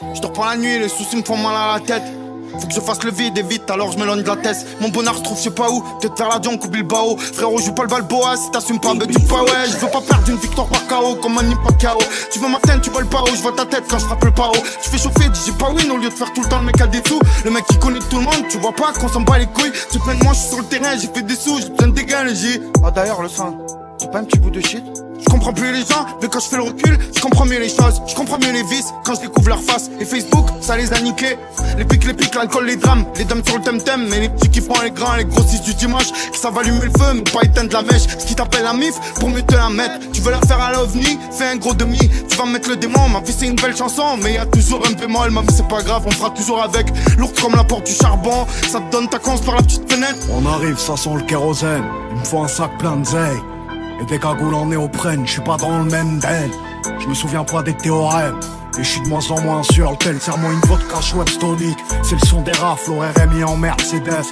Je dors pas la nuit, les soucis me font mal à la tête. Faut que je fasse le vide et vite, alors je m'éloigne de la tête. Mon bonheur se trouve je sais pas où, peut-être vers la Django ou Bilbao. Frérot, joue pas le Balboa, si t'assumes pas, ben dis pas ouais. Je veux pas perdre une victoire par KO, comme Manny Pacquiao. Tu veux m'atteindre, tu vois le pao, je vois ta tête quand je frappe le pao. Tu fais chauffer, dis j'ai pas win au lieu de faire tout le temps le mec à des sous. Le mec qui connaît tout le monde, tu vois pas qu'on s'en bat les couilles. Tu plains de moi, je suis sur le terrain, j'ai fait des sous, j'ai besoin de dégâts léger. Ah d'ailleurs le sang, c'est pas un petit bout de shit. Je comprends plus les gens, mais quand je fais le recul, je comprends mieux les choses, je comprends mieux les vices quand je découvre leur face. Et Facebook, ça les a niqués. Les pics, l'alcool, les drames, les dames sur le temtem. Mais les petits qui font les grands, les grossistes du dimanche, qui savent allumer le feu, mais pas éteindre la mèche. Ce qui t'appelle la mif, pour mieux te la mettre. Tu veux la faire à l'ovni, fais un gros demi. Tu vas mettre le démon, ma vie c'est une belle chanson. Mais y a toujours un bémol, ma vie c'est pas grave, on fera toujours avec. Lourde comme la porte du charbon, ça te donne ta conce par la petite fenêtre. On arrive, ça sent le kérosène, il me faut un sac plein de zeille. Et des cagoules en néoprène, j'suis pas dans le même den. J'me souviens pas des théorèmes. Et j'suis de moins en moins sur le tel. Serre-moi une vodka Schweppes tonique. C'est le son des rafles, au RMI en Mercedes.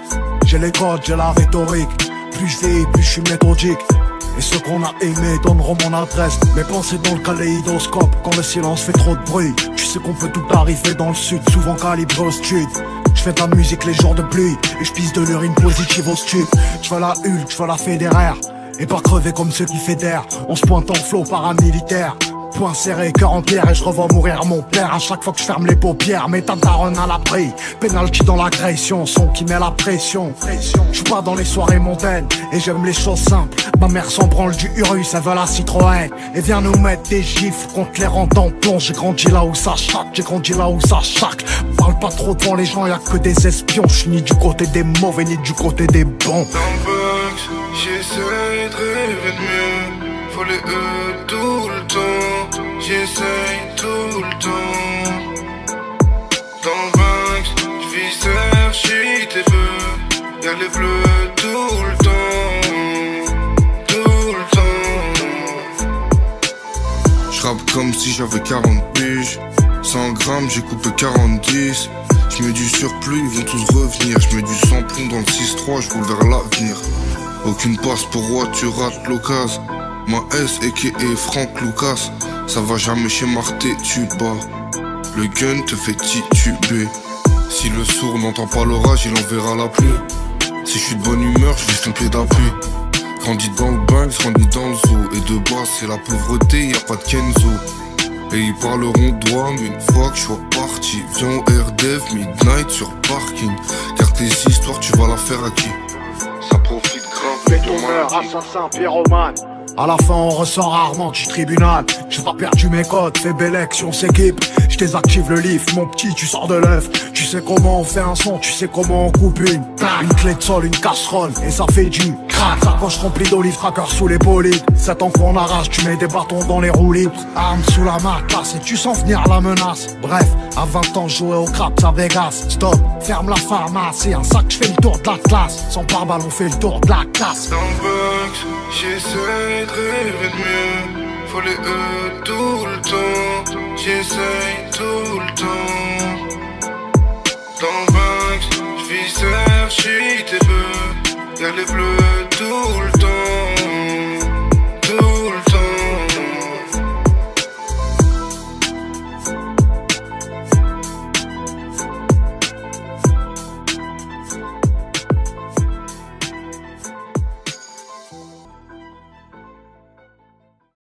J'ai les codes, j'ai la rhétorique. Plus j'vieillis, plus j'suis méthodique. Et ceux qu'on a aimés donneront mon adresse. Mes pensées dans le kaléidoscope. Quand le silence fait trop de bruit, tu sais qu'on peut tout arriver dans le sud. Souvent calibré au stud. J'fais de la musique les jours de pluie. Et j'pisse de l'urine positive au stud. J'veux la Hulk, j'veux la fédéraire. Et pas crever comme ceux qui fédèrent. On se pointe en flot paramilitaire. Point serré, cœur en pierre et je revois mourir mon père. À chaque fois que je ferme les paupières, mes tas de daronnes à l'abri. Penalty dans l'agression, son qui met la pression. Je suis pas dans les soirées mondaines et j'aime les choses simples. Ma mère s'en branle du Urus, elle veut la Citroën. Et vient nous mettre des gifles contre les rangs en plomb. J'ai grandi là où ça chaque, j'ai grandi là où ça chaque. Parle pas trop devant les gens, y'a que des espions. Je suis ni du côté des mauvais ni du côté des bons. J'essaye de rêver de mieux, faut les tout le temps. J'essaye tout le temps. Dans le Banks, j'vis j'suis tes vœux. Y'a les bleus tout le temps. Tout le temps. J'rappe comme si j'avais 40 piges. 100 grammes, j'ai coupé 40-10. J'mets du surplus, ils vont tous revenir. J'mets du samplon dans le 6-3, j'roule vers l'avenir. Aucune passe pour roi, tu rates l'occasion. Ma S a.k.a. Franck Lucas. Ça va jamais chez Marté, tu bats. Le gun te fait tituber. Si le sourd n'entend pas l'orage, il enverra la pluie. Si je suis de bonne humeur, je vais ton pied d'appui. Grandis dans le Banks, grandis dans le zoo. Et de base c'est la pauvreté, y a pas de Kenzo. Et ils parleront de douane une fois que je sois parti. Viens au RDF, midnight sur parking. Car tes histoires, tu vas la faire à qui? Ça profite grave. Bétonneur, assassin, pyromane. À la fin on ressort rarement du tribunal. J'ai pas perdu mes codes, fais Bellec si on s'équipe. Je désactive le lift, mon petit tu sors de l'œuf. Tu sais comment on fait un son, tu sais comment on coupe une clé de sol, une casserole, et ça fait du crack. Sacoche remplie d'olives, tracker sous les polides. 7 ans qu'on arrache, tu mets des bâtons dans les roues libres. Arme sous la matelasse et tu sens venir la menace. Bref, à 20 ans je jouais au craps à Vegas. Stop, ferme la pharmacie, un sac, je fais le tour de la classe. Sans pare-balles on fait le tour de la classe. Dans le Banks, j'essaie de rêver de mieux, faut les tout le temps. J'essaye tout le temps. Dans le Banks, j'vis j'suis tes vœux. Y'a les bleus tout le